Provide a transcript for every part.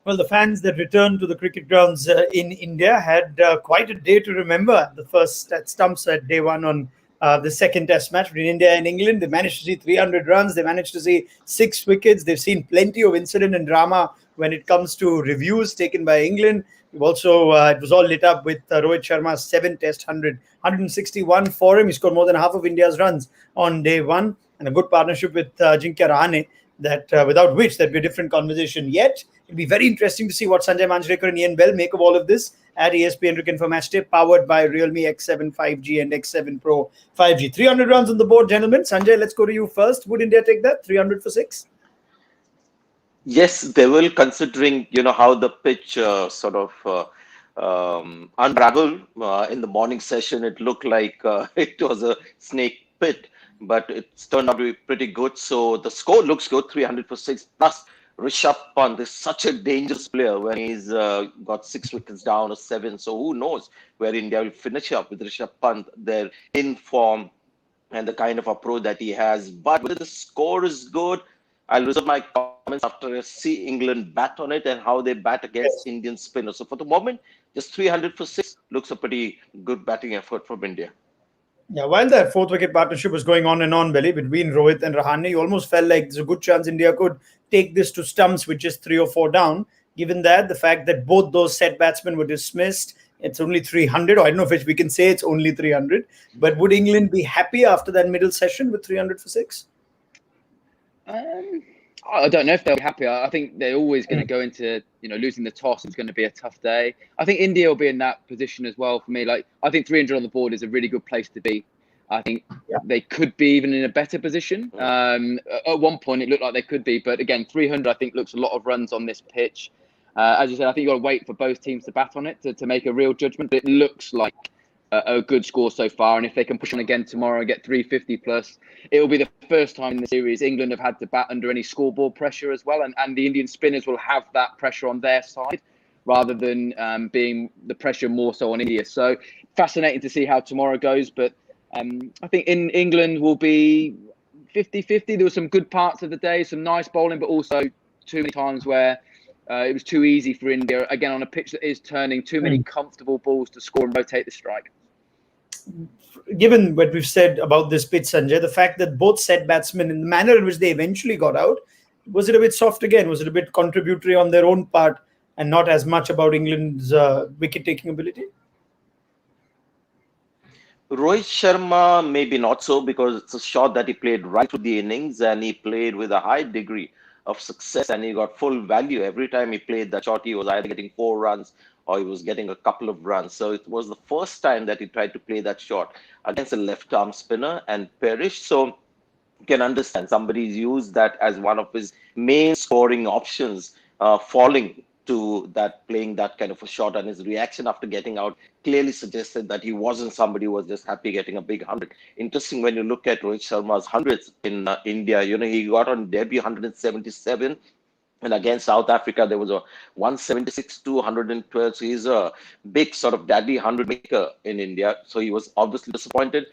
Well, the fans that returned to the cricket grounds in India had quite a day to remember. The first at Stumps at day one on the second Test match between India and England. They managed to see 300 runs. They managed to see 6 wickets. They've seen plenty of incident and drama when it comes to reviews taken by England. We've also, it was all lit up with Rohit Sharma's 7 Test 161 for him. He scored more than half of India's runs on day one, and a good partnership with Ajinkya Rahane, that without which there'd be a different conversation. Yet it'll be very interesting to see what Sanjay Manjrekar and Ian Bell make of all of this at ESPN Cricket for Matchday, powered by Realme X7 5G and X7 Pro 5G. 300 runs on the board, gentlemen. Sanjay, let's go to you first. Would India take that? 300 for 6? Yes, they will, considering how the pitch unraveled in the morning session. It looked like it was a snake pit, but it's turned out to be pretty good. So the score looks good, 300 for 6. Plus, Rishabh Pant is such a dangerous player when he's got 6 wickets down or 7. So who knows where India will finish up with Rishabh Pant. They're in form and the kind of approach that he has. But whether the score is good, I'll reserve my comments after I see England bat on it and how they bat against Indian spinners. So for the moment, just 300 for 6 looks a pretty good batting effort from India. Yeah, while that 4th wicket partnership was going on and on, Belly, between Rohit and Rahane, you almost felt like there's a good chance India could take this to Stumps, which is 3 or 4 down. Given that, the fact that both those set batsmen were dismissed, it's only 300. Or I don't know if we can say it's only 300. But would England be happy after that middle session with 300 for 6? I don't know if they'll be happy. I think they're always going to go into, losing the toss is going to be a tough day. I think India will be in that position as well for me. I think 300 on the board is a really good place to be. I think they could be even in a better position. At one point, it looked like they could be. But again, 300, I think, looks a lot of runs on this pitch. As you said, I think you've got to wait for both teams to bat on it to make a real judgment. But it looks like a good score so far, and if they can push on again tomorrow and get 350 plus, it will be the first time in the series England have had to bat under any scoreboard pressure as well, and the Indian spinners will have that pressure on their side rather than being the pressure more so on India. So fascinating to see how tomorrow goes, but I think in England will be 50-50. There were some good parts of the day, some nice bowling, but also too many times where it was too easy for India, again on a pitch that is turning, too many comfortable balls to score and rotate the strike. Given what we've said about this pitch, Sanjay, the fact that both set batsmen, in the manner in which they eventually got out, was it a bit soft again? Was it a bit contributory on their own part and not as much about England's wicket-taking ability? Rohit Sharma, maybe not so, because it's a shot that he played right through the innings and he played with a high degree of success and he got full value. Every time he played that shot, he was either getting 4 runs or he was getting a couple of runs. So it was the first time that he tried to play that shot against a left-arm spinner and perished. So you can understand somebody's used that as one of his main scoring options, falling to that, playing that kind of a shot, and his reaction after getting out clearly suggested that he wasn't somebody who was just happy getting a big 100. Interesting when you look at Rohit Sharma's hundreds in India, he got on debut 177, and against South Africa there was a 176 to 112. So he's a big sort of daddy 100 maker in India. So he was obviously disappointed.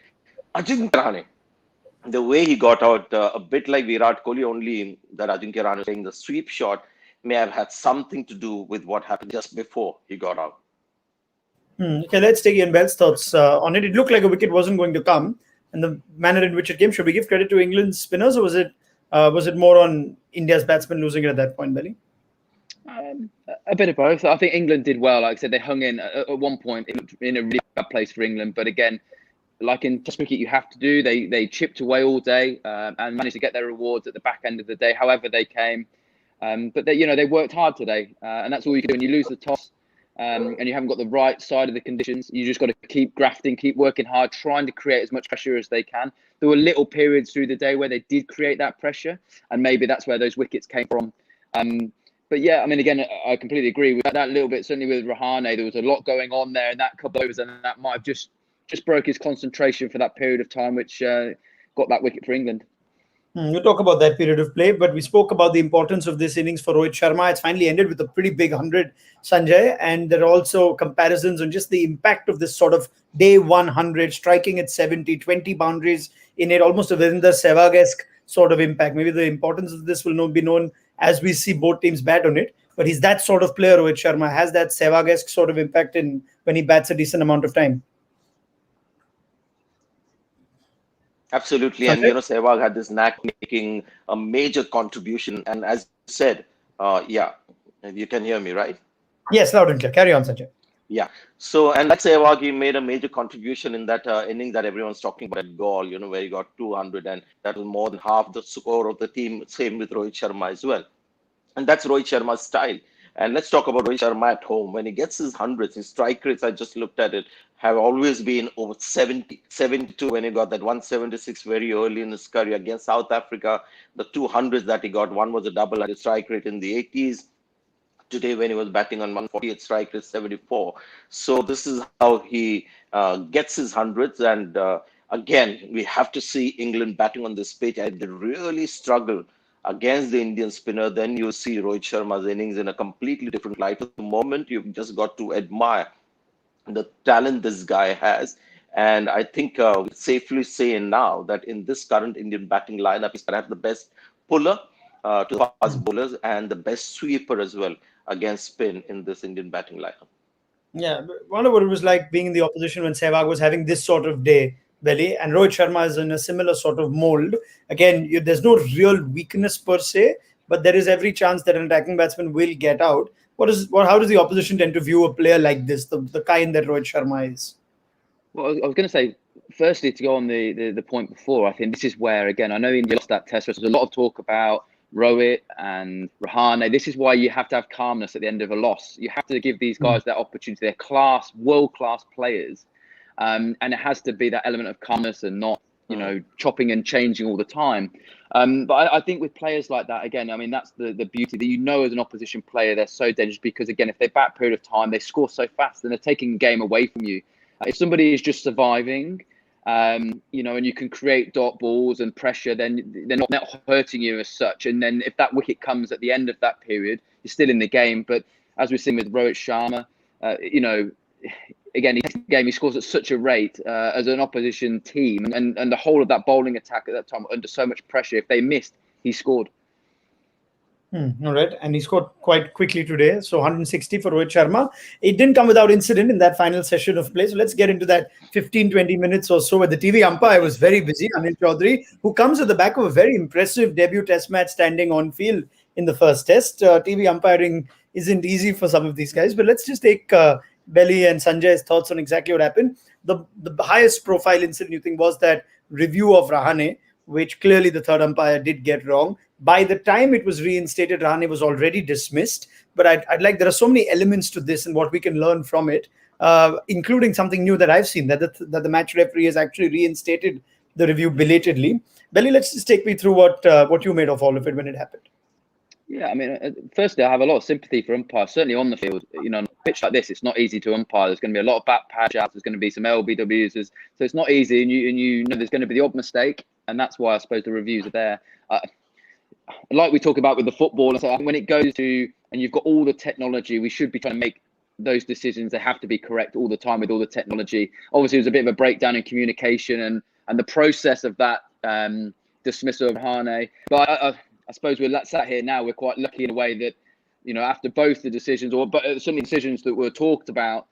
Ajinkya Rahane, the way he got out, a bit like Virat Kohli, only that Ajinkya Rahane playing the sweep shot may have had something to do with what happened just before he got out. Okay, let's take Ian Bell's thoughts on it. It looked like a wicket wasn't going to come, and the manner in which it came. Should we give credit to England's spinners, or was it more on India's batsmen losing it at that point, Belly? A bit of both. I think England did well. Like I said, they hung in at one point. It looked in a really bad place for England, but again, like in Test cricket, you have to do. They chipped away all day and managed to get their rewards at the back end of the day, however they came. But they worked hard today, and that's all you can do. When you lose the toss and you haven't got the right side of the conditions, you just got to keep grafting, keep working hard, trying to create as much pressure as they can. There were little periods through the day where they did create that pressure, and maybe that's where those wickets came from. But yeah, I mean, again, I completely agree with that little bit. Certainly with Rahane, there was a lot going on there in that couple of overs, and that might have just broke his concentration for that period of time, which got that wicket for England. We'll talk about that period of play, but we spoke about the importance of this innings for Rohit Sharma. It's finally ended with a pretty big 100, Sanjay, and there are also comparisons on just the impact of this sort of day 100, striking at 70, 20 boundaries in it, almost a Virender Sehwag-esque sort of impact. Maybe the importance of this will be known as we see both teams bat on it. but he's that sort of player. Rohit Sharma has that Sehwag-esque sort of impact in when he bats a decent amount of time. Absolutely. And, Sanjay? Sehwag had this knack of making a major contribution. And as you said, yeah, you can hear me, right? Yes, loud and clear. Carry on, Sanjay. Yeah. So, and like Sehwag, he made a major contribution in that inning that everyone's talking about at goal, where he got 200, and that was more than half the score of the team. Same with Rohit Sharma as well. And that's Rohit Sharma's style. And let's talk about Rohit Sharma at home. When he gets his hundreds, his strike rates, I just looked at it, have always been over 70, 72 when he got that 176 very early in his career against South Africa. The 200s that he got, one was a double at his strike rate in the 80s. Today, when he was batting on 148 strike rate 74. So this is how he gets his hundreds. And again, we have to see England batting on this pitch. And they really struggle against the Indian spinner. Then you see Rohit Sharma's innings in a completely different light. At the moment, you've just got to admire the talent this guy has. And I think we can safely say now that in this current Indian batting lineup, he's perhaps the best puller to the fast bowlers and the best sweeper as well against spin in this Indian batting lineup. Yeah, wonder what it was like being in the opposition when Sehwag was having this sort of day, Belly, and Rohit Sharma is in a similar sort of mold. Again, there's no real weakness per se, but there is every chance that an attacking batsman will get out. How does the opposition tend to view a player like this, the kind that Rohit Sharma is? Well, I was going to say, firstly, to go on the point before, I think this is where, again, I know India lost that test. There's a lot of talk about Rohit and Rahane. This is why you have to have calmness at the end of a loss. You have to give these guys that opportunity. They're world-class players. And it has to be that element of calmness and not, chopping and changing all the time. But I think with players like that, again, I mean, that's the beauty that as an opposition player, they're so dangerous because, again, if they bat a period of time, they score so fast and they're taking the game away from you. If somebody is just surviving, and you can create dot balls and pressure, then they're not hurting you as such. And then if that wicket comes at the end of that period, you're still in the game. But as we've seen with Rohit Sharma, again, he takes the game, he scores at such a rate as an opposition team. And the whole of that bowling attack at that time under so much pressure, if they missed, he scored. All right, and he scored quite quickly today. So 160 for Rohit Sharma. It didn't come without incident in that final session of play. So let's get into that 15-20 minutes or so where the TV umpire was very busy, Anil Chaudhary, who comes at the back of a very impressive debut test match standing on field in the first test. TV umpiring isn't easy for some of these guys, but let's just take Belly and Sanjay's thoughts on exactly what happened. The highest profile incident you think was that review of Rahane, which clearly the third umpire did get wrong. By the time it was reinstated, Rahane was already dismissed. But there are so many elements to this and what we can learn from it, including something new that I've seen, that the match referee has actually reinstated the review belatedly. Belly, let's just take me through what you made of all of it when it happened. Yeah, I mean, firstly, I have a lot of sympathy for umpires, certainly on the field. On a pitch like this, it's not easy to umpire. There's going to be a lot of back patch outs. There's going to be some LBWs. So it's not easy, and you know there's going to be the odd mistake, and that's why I suppose the reviews are there. Like we talk about with the football, so when it goes to, and you've got all the technology, we should be trying to make those decisions. They have to be correct all the time with all the technology. Obviously, there's a bit of a breakdown in communication and the process of that dismissal of Rahane. But I suppose we're sat here now. We're quite lucky in a way that, after both the decisions, but certainly decisions that were talked about,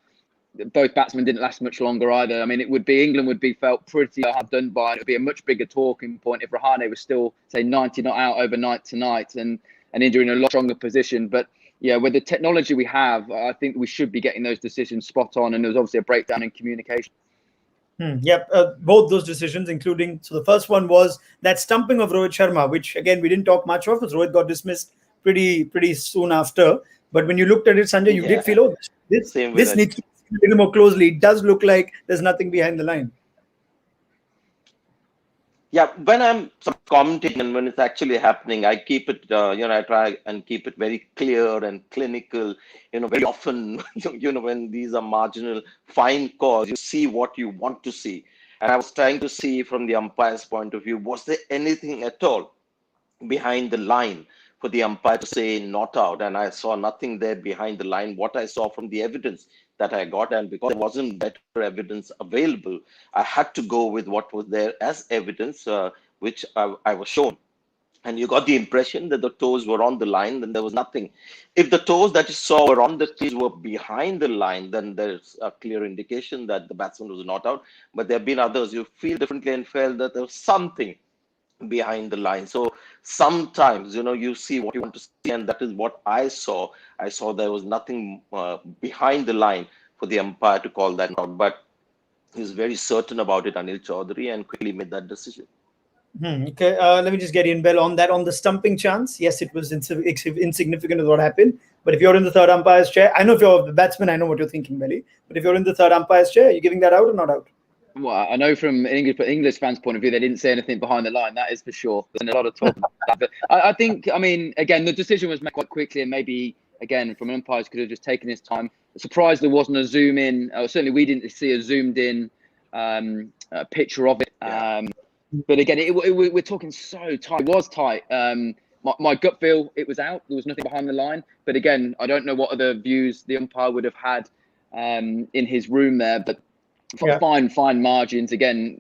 both batsmen didn't last much longer either. I mean, England would be felt pretty hard done by. It would be a much bigger talking point if Rahane was still, say, 90 not out overnight tonight, and India in a lot stronger position. But yeah, with the technology we have, I think we should be getting those decisions spot on. And there was obviously a breakdown in communication. Yep, both those decisions, including, so the first one was that stumping of Rohit Sharma, which again we didn't talk much of because Rohit got dismissed pretty soon after. But when you looked at it, Sanjay, you did feel, oh, this needs to be seen a little more closely. It does look like there's nothing behind the line. Yeah, when I'm sort of commenting and when it's actually happening, I keep it, I try and keep it very clear and clinical. Very often, when these are marginal, fine calls, you see what you want to see. And I was trying to see from the umpire's point of view, was there anything at all behind the line for the umpire to say not out? And I saw nothing there behind the line. What I saw from the evidence that I got, and because there wasn't better evidence available, I had to go with what was there as evidence, which I was shown. and you got the impression that the toes were on the line, then there was nothing. If the toes that you saw were on the crease were behind the line, then there's a clear indication that the batsman was not out. But there have been others you feel differently and felt that there was something behind the line. So sometimes, you see what you want to see, and that is what I saw. I saw there was nothing behind the line for the umpire to call that out. But he's very certain about it, Anil Chaudhary, and quickly made that decision. Okay, let me just get in, Bell, on that. On the stumping chance, yes, it was insignificant with what happened. But if you're in the third umpire's chair, I know if you're the batsman, I know what you're thinking, Belly. But if you're in the third umpire's chair, are you giving that out or not out? Well, I know from English fans' point of view, they didn't say anything behind the line. That is for sure. There's a lot of talk about that. But I think, again, the decision was made quite quickly, and maybe, again, from an umpire, could have just taken his time. Surprised there wasn't a zoom in. Certainly, we didn't see a zoomed in picture of it. But again, we're talking so tight. It was tight. My gut feel, it was out. There was nothing behind the line. But again, I don't know what other views the umpire would have had in his room there. But fine margins. Again,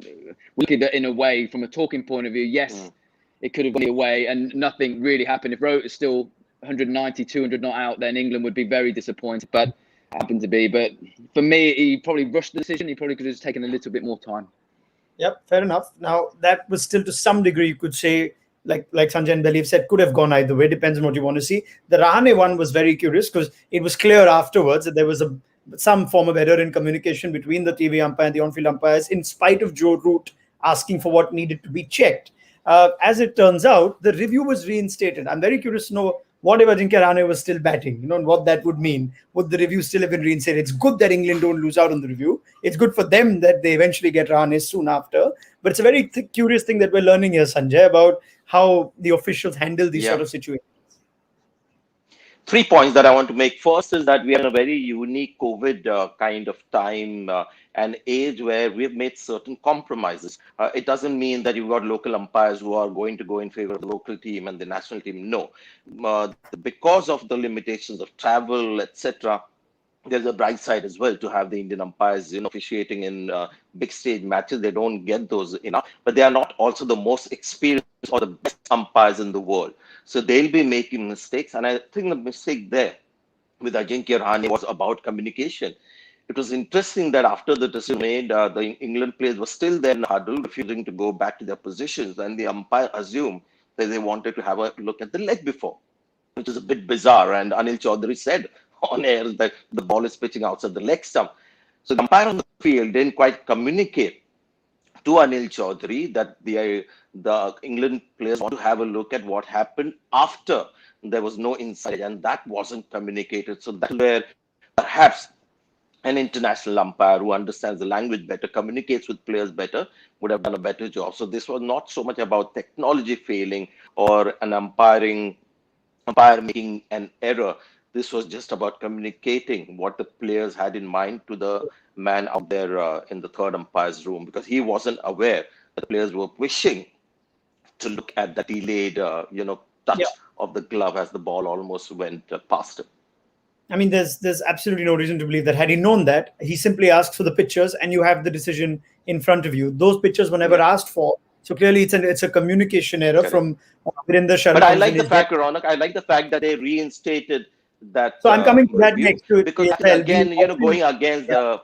looking at it in a way from a talking point of view, yes, it could have gone away and nothing really happened. If Rohit is still 190, 200 not out, then England would be very disappointed. But it happened to be. But for me, he probably rushed the decision. He probably could have just taken a little bit more time. Yep, fair enough. Now, that was still to some degree, you could say, like Sanjay and Believe said, could have gone either way. Depends on what you want to see. The Rahane one was very curious because it was clear afterwards that there was some form of error in communication between the TV umpire and the on-field umpires, in spite of Joe Root asking for what needed to be checked. As it turns out, the review was reinstated. I'm very curious to know what if Ajinkya Rahane was still batting, and what that would mean. Would the review still have been reinstated? It's good that England don't lose out on the review. It's good for them that they eventually get Rahane soon after. But it's a very curious thing that we're learning here, Sanjay, about how the officials handle these sort of situations. 3 points that I want to make. First is that we are in a very unique COVID kind of time and age where we've made certain compromises. It doesn't mean that you've got local umpires who are going to go in favor of the local team and the national team. No. Because of the limitations of travel, etc., there's a bright side as well to have the Indian umpires officiating in big stage matches. They don't get those enough, but they are not also the most experienced or the best umpires in the world. So they'll be making mistakes. And I think the mistake there with Ajinkya Rahane was about communication. It was interesting that after the decision made, the England players were still there in the huddle, refusing to go back to their positions. And the umpire assumed that they wanted to have a look at the leg before, which is a bit bizarre. And Anil Chaudhary said on air that the ball is pitching outside the leg stump. So the umpire on the field didn't quite communicate to Anil Chaudhary that the England players want to have a look at what happened after there was no inside, and that wasn't communicated. So that's where perhaps an international umpire who understands the language better, communicates with players better, would have done a better job. So this was not so much about technology failing or an umpire making an error. This was just about communicating what the players had in mind to the man out there in the third umpire's room, because he wasn't aware that the players were wishing to look at the delayed, touch of the glove as the ball almost went past him. I mean, there's absolutely no reason to believe that. Had he known that, he simply asked for the pictures, and you have the decision in front of you. Those pictures were never asked for. So clearly, it's a communication error from Virender Sharma. But I like the fact, Ronak, that they reinstated that. So I'm coming to that next to it. Because again, going against the.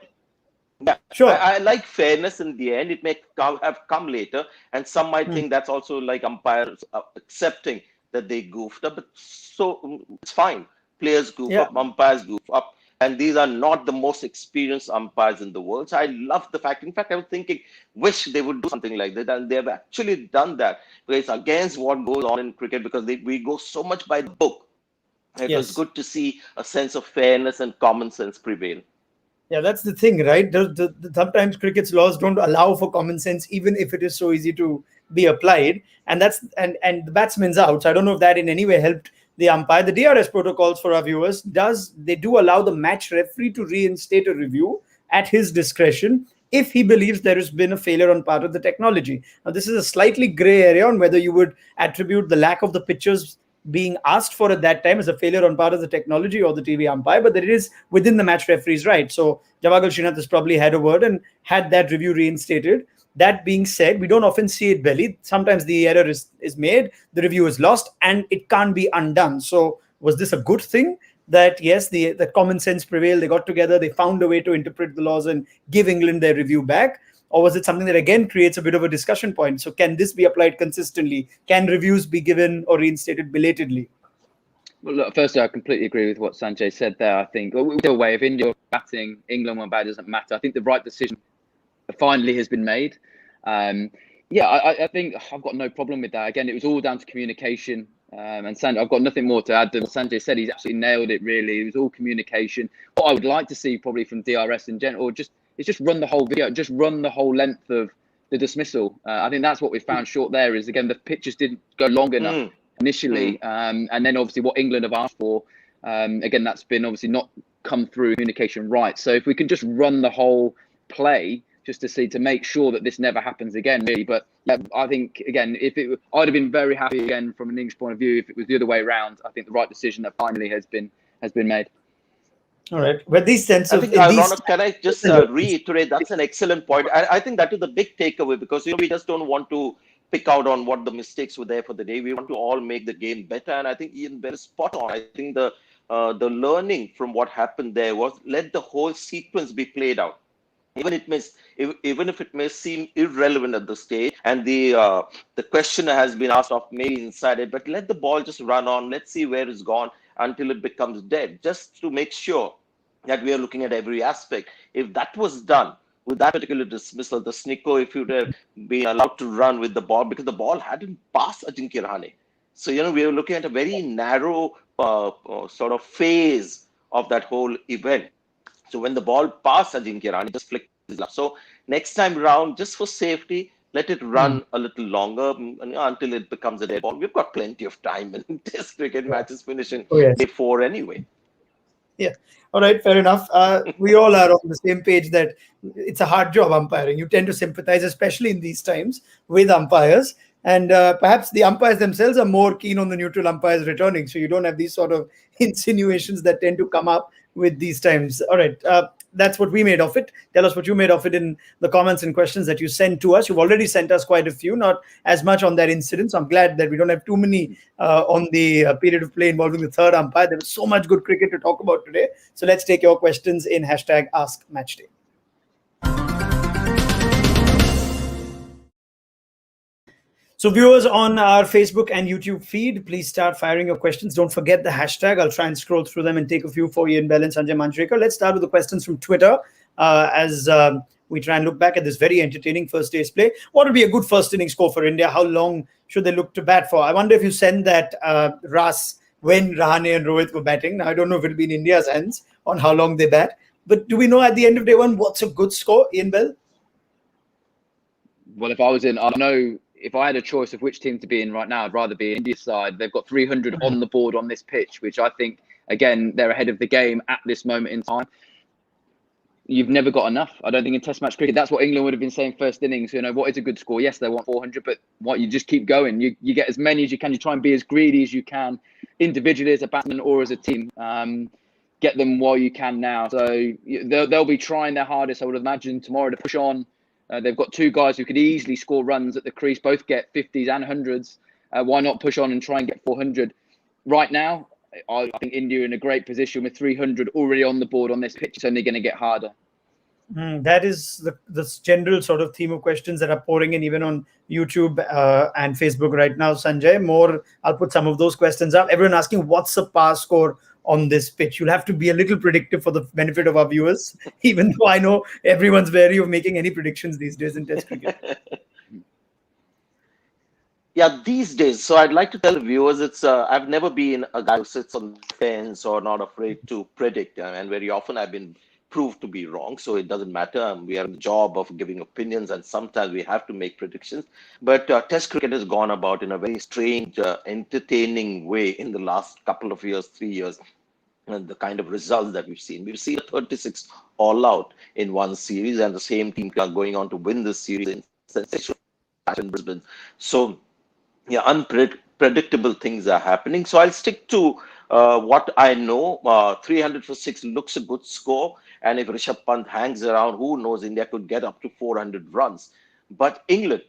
Yeah, sure. I like fairness in the end. It may have come later, and some might think that's also like umpires accepting that they goofed up. But so it's fine. Players goof up, umpires goof up, and these are not the most experienced umpires in the world. So I love the fact. In fact, I was thinking, wish they would do something like that, and they have actually done that. Because it's against what goes on in cricket, because we go so much by the book. It was good to see a sense of fairness and common sense prevail. Yeah, that's the thing, right? Sometimes cricket's laws don't allow for common sense, even if it is so easy to be applied. And the batsman's out. So I don't know if that in any way helped the umpire. The DRS protocols for our viewers they do allow the match referee to reinstate a review at his discretion if he believes there has been a failure on part of the technology. Now, this is a slightly gray area on whether you would attribute the lack of the pictures being asked for at that time as a failure on part of the technology or the TV umpire, but that it is within the match referee's right. So Javagal Srinath has probably had a word and had that review reinstated. That being said, we don't often see it belly. Sometimes the error is made, the review is lost, and it can't be undone. So was this a good thing? That yes, the common sense prevailed. They got together, they found a way to interpret the laws and give England their review back, or was it something that again creates a bit of a discussion point? So can this be applied consistently? Can reviews be given or reinstated belatedly? Well, look, firstly, I completely agree with what Sanjay said there. I think either way, if India were batting, England were batting, doesn't matter. I think the right decision finally has been made. Yeah, I think I've got no problem with that. Again, it was all down to communication. And Sanjay, I've got nothing more to add than what Sanjay said. He's absolutely nailed it, really. It was all communication. What I would like to see probably from DRS in general, or just run the whole video, just run the whole length of the dismissal. I think that's what we found short there is, again, the pictures didn't go long enough initially. And then obviously what England have asked for, again, that's been obviously not come through communication right. So if we can just run the whole play, just to make sure that this never happens again, really. But yeah, I think again, I'd have been very happy again from an English point of view if it was the other way around. I think the right decision that finally has been made. All right, but these sense of Ronak, can I just reiterate? That's an excellent point. I think that is the big takeaway, because we just don't want to pick out on what the mistakes were there for the day. We want to all make the game better, and I think Ian Bell is spot on. I think the learning from what happened there was let the whole sequence be played out. Even if it may seem irrelevant at the stage, and the questioner has been asked off maybe inside it, but let the ball just run on. Let's see where it's gone until it becomes dead, just to make sure that we are looking at every aspect. If that was done with that particular dismissal, the Snicko, if you'd have been allowed to run with the ball, because the ball hadn't passed Ajinkya Rahane. So, we were looking at a very narrow sort of phase of that whole event. So when the ball passed Ajinkya Rahane, just flicked his lap. So next time around, just for safety, let it run a little longer until it becomes a dead ball. We've got plenty of time, and Test cricket matches finishing day 4 anyway. Yeah. All right. Fair enough. We all are on the same page that it's a hard job umpiring. You tend to sympathize, especially in these times, with umpires. And perhaps the umpires themselves are more keen on the neutral umpires returning. So you don't have these sort of insinuations that tend to come up with these times. All right. That's what we made of it. Tell us what you made of it in the comments and questions that you sent to us. You've already sent us quite a few, not as much on that incident. So I'm glad that we don't have too many on the period of play involving the third umpire. There was so much good cricket to talk about today. So let's take your questions in #AskMatchday. So viewers on our Facebook and YouTube feed, please start firing your questions. Don't forget the hashtag. I'll try and scroll through them and take a few for Ian Bell and Sanjay Manjrekar. Let's start with the questions from Twitter as we try and look back at this very entertaining first day's play. What would be a good first inning score for India? How long should they look to bat for? I wonder if you send that Ras when Rahane and Rohit were batting. Now, I don't know if it'll be in India's hands on how long they bat. But do we know at the end of day one what's a good score, Ian Bell? Well, if I had a choice of which team to be in right now, I'd rather be India's side. They've got 300 on the board on this pitch, which I think, again, they're ahead of the game at this moment in time. You've never got enough. I don't think in Test match cricket, that's what England would have been saying first innings. What is a good score? Yes, they want 400, but you just keep going. You get as many as you can. You try and be as greedy as you can, individually as a batsman or as a team. Get them while you can now. So they'll be trying their hardest, I would imagine, tomorrow to push on. They've got two guys who could easily score runs at the crease, both get 50s and 100s. Why not push on and try and get 400? Right now, I think India are in a great position with 300 already on the board on this pitch. It's only going to get harder. That is the general sort of theme of questions that are pouring in even on YouTube and Facebook right now, Sanjay. I'll put some of those questions up. Everyone asking what's the pass score on this pitch. You'll have to be a little predictive for the benefit of our viewers, even though I know everyone's wary of making any predictions these days in Test cricket. Yeah, these days. So I'd like to tell the viewers, I've never been a guy who sits on the fence or not afraid to predict. And very often I've been proved to be wrong. So it doesn't matter. We are in the job of giving opinions, and sometimes we have to make predictions. But Test cricket has gone about in a very strange, entertaining way in the last couple of years, 3 years. And the kind of results that we've seen. We've seen a 36 all out in one series, and the same team are going on to win this series in sensational fashion in Brisbane. So, yeah, unpredictable things are happening. So I'll stick to what I know. 300 for 6 looks a good score. And if Rishabh Pant hangs around, who knows, India could get up to 400 runs. But England,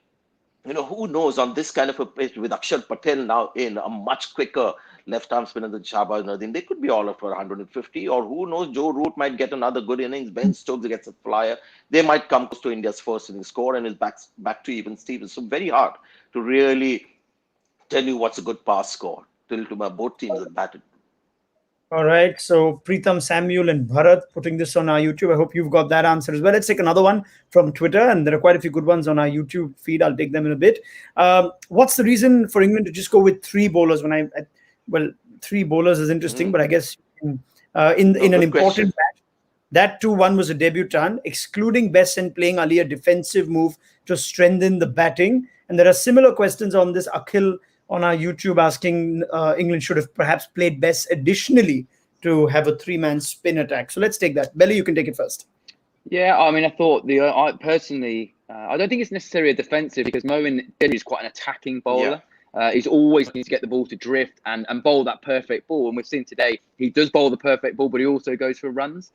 who knows on this kind of a pitch with Akshar Patel now in a much quicker left-arm spinner than Shahbaz Nadeem, they could be all up for 150, or who knows, Joe Root might get another good innings, Ben Stokes gets a flyer, they might come close to India's first inning score and is back to even Stevens. So very hard to really tell you what's a good pass score till both teams have batted. All right. So Preetham, Samuel, and Bharat putting this on our YouTube. I hope you've got that answer as well. Let's take another one from Twitter, and there are quite a few good ones on our YouTube feed. I'll take them in a bit. What's the reason for England to just go with three bowlers? Well, three bowlers is interesting, but I guess in an important match, that too, one was a debutant, excluding Bess and playing Ali a defensive move to strengthen the batting. And there are similar questions on this. Akhil on our YouTube asking England should have perhaps played Bess additionally to have a three-man spin attack. So let's take that. Belly, you can take it first. Yeah, I mean, I thought I personally, I don't think it's necessarily a defensive because Moeen is quite an attacking bowler. Yeah. He's always needs to get the ball to drift and bowl that perfect ball. And we've seen today he does bowl the perfect ball, but he also goes for runs.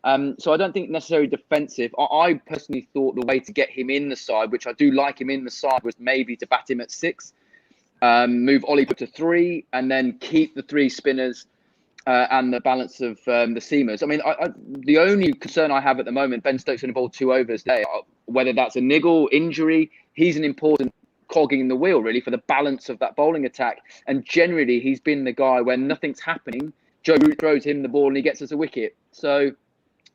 So I don't think necessarily defensive. I personally thought the way to get him in the side, which I do like him in the side, was maybe to bat him at 6. Move Ollie to 3, and then keep the 3 spinners and the balance of the seamers. I mean, the only concern I have at the moment, Ben Stokes going to bowl 2 overs today. Whether that's a niggle, injury, he's an important cog in the wheel, really, for the balance of that bowling attack. And generally, he's been the guy when nothing's happening, Joe Root throws him the ball and he gets us a wicket. So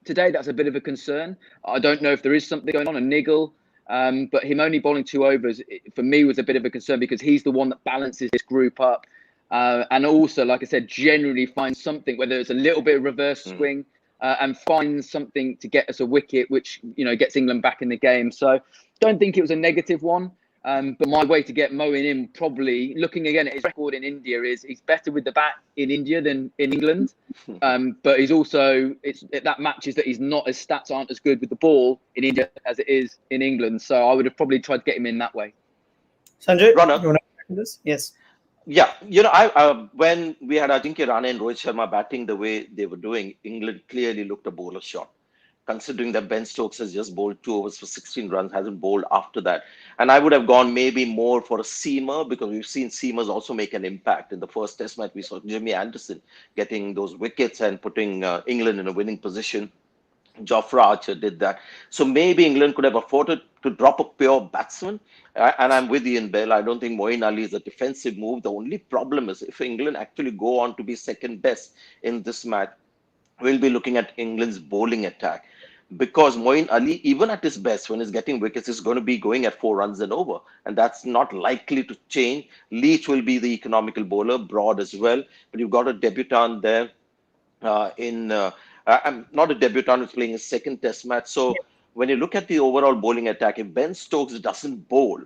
today, that's a bit of a concern. I don't know if there is something going on, a niggle. But him only bowling 2 overs, for me, was a bit of a concern because he's the one that balances this group up. And also, like I said, generally finds something, whether it's a little bit of reverse swing and finds something to get us a wicket, which, gets England back in the game. So don't think it was a negative one. But my way to get Moeen in, probably looking again at his record in India, is he's better with the bat in India than in England. But he's also, that matches that his stats aren't as good with the ball in India as it is in England. So I would have probably tried to get him in that way. Sanjay, Runner. you want to this? Yes. Yeah, I when we had Ajinkya Rane and Rohit Sharma batting the way they were doing, England clearly looked a bowler shot. Considering that Ben Stokes has just bowled 2 overs for 16 runs, hasn't bowled after that. And I would have gone maybe more for a seamer because we've seen seamers also make an impact. In the first test match, we saw Jimmy Anderson getting those wickets and putting England in a winning position. Jofra Archer did that. So maybe England could have afforded to drop a pure batsman. And I'm with Ian Bell. I don't think Moeen Ali is a defensive move. The only problem is if England actually go on to be second best in this match, we'll be looking at England's bowling attack. Because Moeen Ali, even at his best, when he's getting wickets, is going to be going at 4 runs and over. And that's not likely to change. Leach will be the economical bowler, Broad as well. But you've got a debutant there I'm not a debutant who's playing his second test match. So when you look at the overall bowling attack, if Ben Stokes doesn't bowl,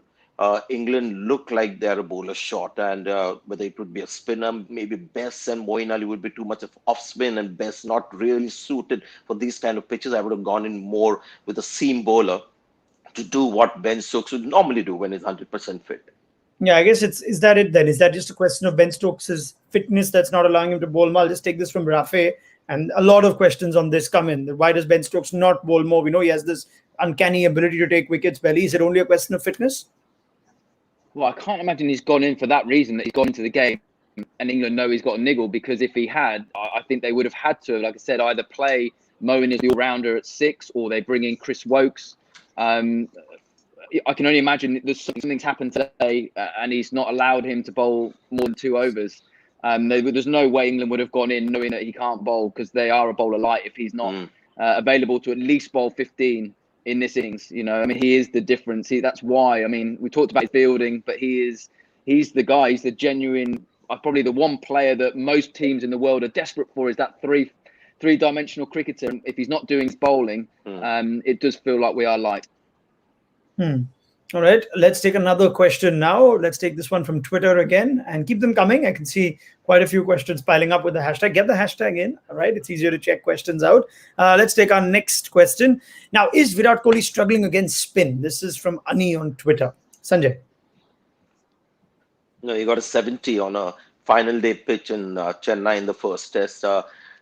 England look like they're a bowler short. And whether it would be a spinner, maybe Bess and Moeen Ali would be too much of off spin and Bess not really suited for these kind of pitches. I would have gone in more with a seam bowler to do what Ben Stokes would normally do when he's 100% fit. Yeah, I guess is that it then? Is that just a question of Ben Stokes' fitness that's not allowing him to bowl more? I'll just take this from Rafe. And a lot of questions on this come in. Why does Ben Stokes not bowl more? We know he has this uncanny ability to take wickets. Belly, is it only a question of fitness? Well, I can't imagine he's gone in for that reason, that he's gone into the game and England know he's got a niggle, because if he had, I think they would have had to, like I said, either play Moeen as the all-rounder at 6 or they bring in Chris Wokes. I can only imagine something's happened today and he's not allowed him to bowl more than 2 overs. There's no way England would have gone in knowing that he can't bowl, because they are a bowler light if he's not available to at least bowl 15 in this innings. I mean, he is the difference. That's why. I mean, we talked about his fielding, but he's the guy. He's the genuine, probably the one player that most teams in the world are desperate for, is that three-dimensional cricketer. And if he's not doing his bowling, it does feel like we are light. All right, let's take another question now. Let's take this one from Twitter again and keep them coming. I can see quite a few questions piling up with the hashtag. Get the hashtag in. All right, it's easier to check questions out. Let's take our next question. Now, is Virat Kohli struggling against spin? This is from Ani on Twitter. Sanjay. No, he got a 70 on a final day pitch in Chennai in the first test.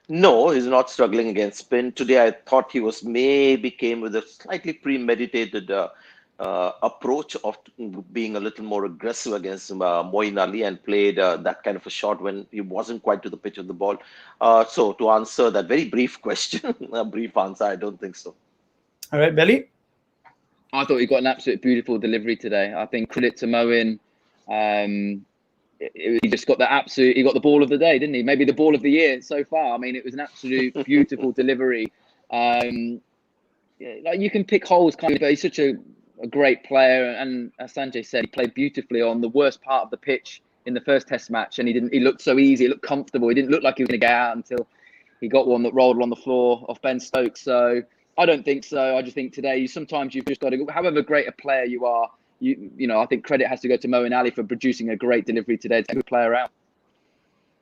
No, he's not struggling against spin. Today, I thought he was maybe came with a slightly premeditated approach of being a little more aggressive against Moeen Ali and played that kind of a shot when he wasn't quite to the pitch of the ball. So to answer that very brief question, a brief answer, I don't think so. All right, Belly. I thought he got an absolute beautiful delivery today. I think credit to Moeen. He just got the absolute. He got the ball of the day, didn't he? Maybe the ball of the year so far. I mean, it was an absolute beautiful delivery. Like you can pick holes, kind of, but he's such a great player. And as Sanjay said, he played beautifully on the worst part of the pitch in the first Test match, and he didn't. He looked so easy. He looked comfortable. He didn't look like he was going to get out until he got one that rolled on the floor off Ben Stokes. So I don't think so. I just think today sometimes you've just got to, however great a player you are, you know, I think credit has to go to Moeen Ali for producing a great delivery today to take a player out.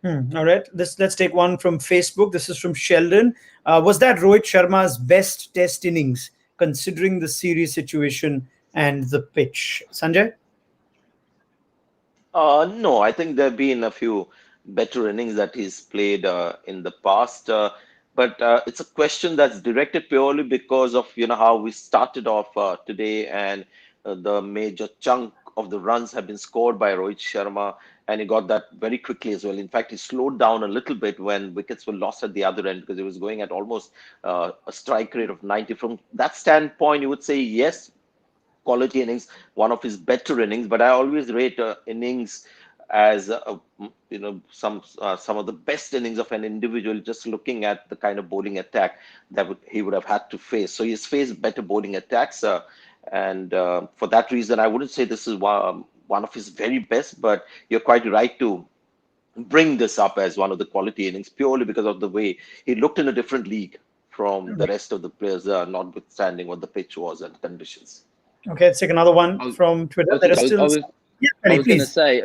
All right, let's take one from Facebook. This is from Sheldon. Was that Rohit Sharma's best Test innings, considering the series situation and the pitch? Sanjay? No, I think there have been a few better innings that he's played in the past. But it's a question that's directed purely because of how we started off today, and the major chunk of the runs have been scored by Rohit Sharma, and he got that very quickly as well. In fact, he slowed down a little bit when wickets were lost at the other end because he was going at almost a strike rate of 90. From that standpoint, you would say yes, quality innings, one of his better innings. But I always rate innings as some of the best innings of an individual, just looking at the kind of bowling attack that he would have had to face. So he's faced better bowling attacks, and for that reason, I wouldn't say this is one of his very best. But you're quite right to bring this up as one of the quality innings purely because of the way he looked in a different league from the rest of the players, notwithstanding what the pitch was and conditions. Okay, let's take another one from Twitter. I was going to say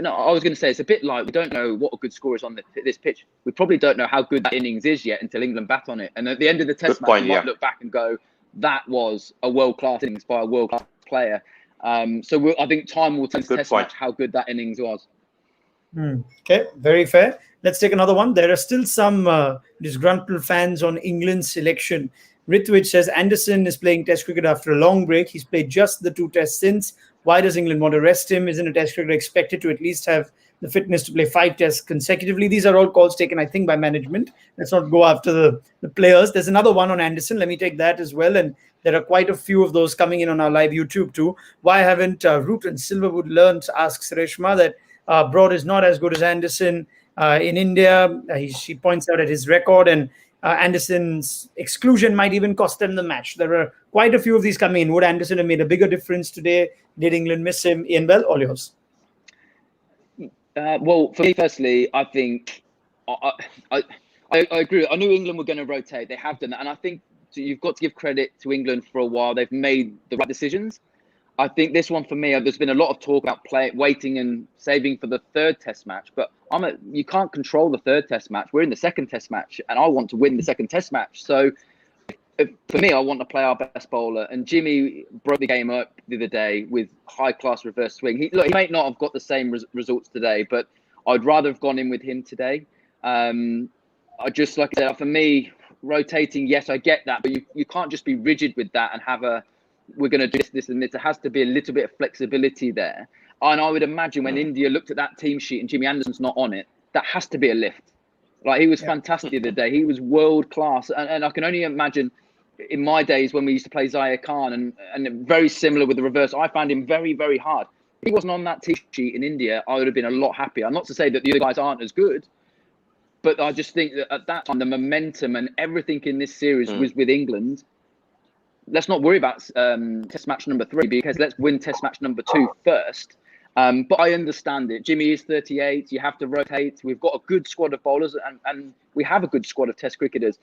it's a bit like we don't know what a good score is on this pitch. We probably don't know how good that innings is yet until England bat on it. And at the end of the Test match, you might look back and go, that was a world-class innings by a world-class player. So I think time will tell the Test match how good that innings was. Okay, very fair. Let's take another one. There are still some disgruntled fans on England's selection. Ritwich says Anderson is playing Test cricket after a long break. He's played just the 2 tests since. Why does England want to rest him? Isn't a Test cricketer expected to at least have the fitness to play 5 tests consecutively? These are all calls taken, I think, by management. Let's not go after the players. There's another one on Anderson. Let me take that as well. And there are quite a few of those coming in on our live YouTube too. Why haven't Root and Silverwood learned, asks Reshma, that Broad is not as good as Anderson in India. She points out at his record, and Anderson's exclusion might even cost them the match. There are quite a few of these coming in. Would Anderson have made a bigger difference today? Did England miss him? Ian Bell, all yours. Well, for me, firstly, I think I agree. I knew England were going to rotate. They have done that. And I think you've got to give credit to England for a while. They've made the right decisions. I think this one for me, there's been a lot of talk about waiting and saving for the 3rd Test match, but you can't control the 3rd Test match. We're in the 2nd Test match, and I want to win the 2nd Test match. So for me, I want to play our best bowler. And Jimmy broke the game up the other day with high-class reverse swing. He may not have got the same results today, but I'd rather have gone in with him today. I just, like I said, for me, rotating, yes, I get that, but you can't just be rigid with that and have we're going to do this and this. There has to be a little bit of flexibility there. And I would imagine when India looked at that team sheet and Jimmy Anderson's not on it, that has to be a lift. Like, he was fantastic the other day. He was world class. And I can only imagine in my days when we used to play Zaire Khan and very similar with the reverse, I found him very, very hard. If he wasn't on that team sheet in India, I would have been a lot happier. Not to say that the other guys aren't as good, but I just think that at that time, the momentum and everything in this series was with England. Let's not worry about Test match number 3 because let's win Test match number 2 first. But I understand it. Jimmy is 38. You have to rotate. We've got a good squad of bowlers and we have a good squad of Test cricketers.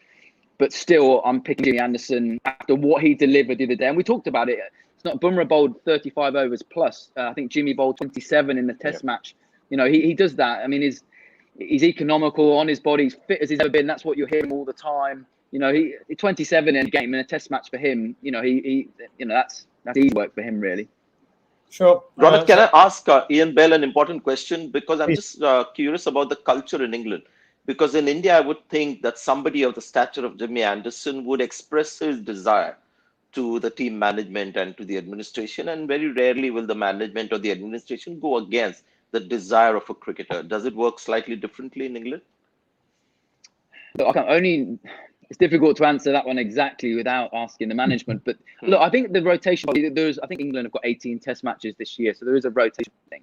But still, I'm picking Jimmy Anderson after what he delivered the other day. And we talked about it. It's not Bumrah bowled 35 overs plus. I think Jimmy bowled 27 in the Test match. You know, he does that. I mean, he's economical on his body. He's fit as he's ever been. That's what you hear him all the time. You know, he 27 in a game in a Test match for him. You know, that's easy work for him, really. Sure. Robert, can I ask Ian Bell an important question? Because I'm just curious about the culture in England. Because in India, I would think that somebody of the stature of Jimmy Anderson would express his desire to the team management and to the administration, and very rarely will the management or the administration go against the desire of a cricketer. Does it work slightly differently in England? Look, I can only. It's difficult to answer that one exactly without asking the management. But look, I think the rotation. I think England have got 18 Test matches this year, so there is a rotation thing,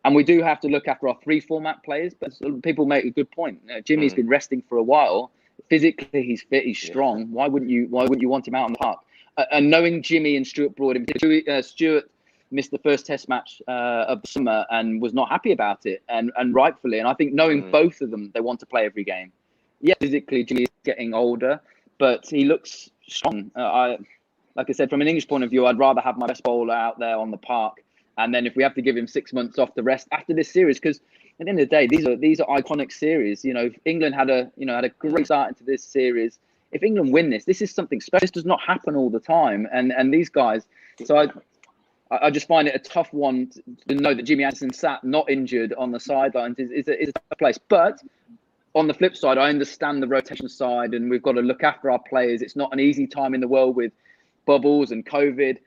and we do have to look after our 3 format players. But people make a good point. Jimmy's been resting for a while. Physically, he's fit. He's strong. Why wouldn't you want him out on the park? And knowing Jimmy and Stuart Broad, Stuart missed the first Test match of the summer and was not happy about it, and rightfully. And I think knowing both of them, they want to play every game. Yeah, physically, Jimmy's getting older, but he looks strong. Like I said, from an English point of view, I'd rather have my best bowler out there on the park, and then if we have to give him 6 months off the rest after this series, because at the end of the day, these are iconic series. You know, England had a great start into this series. If England win this is something special. This does not happen all the time, and these guys. So I just find it a tough one to know that Jimmy Anderson sat not injured on the sidelines is a tough place, but. On the flip side, I understand the rotation side, and we've got to look after our players. It's not an easy time in the world with bubbles and COVID,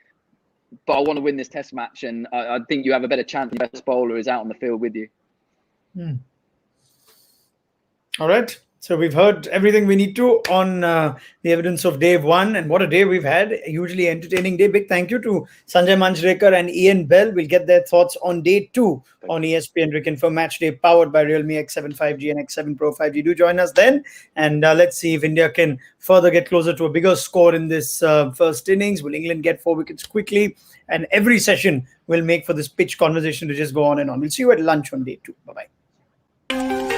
but I want to win this Test match, and I think you have a better chance. The best bowler is out on the field with you. All right. So we've heard everything we need to on the evidence of day 1, and what a day we've had. A hugely entertaining day. Big thank you to Sanjay Manjrekar and Ian Bell. We'll get their thoughts on day 2 on ESPN Reconfirm Match Day, powered by Realme X7 5G and X7 Pro 5G. Do join us then, and let's see if India can further get closer to a bigger score in this first innings. Will England get 4 wickets quickly? And every session will make for this pitch conversation to just go on and on. We'll see you at lunch on day 2. Bye-bye.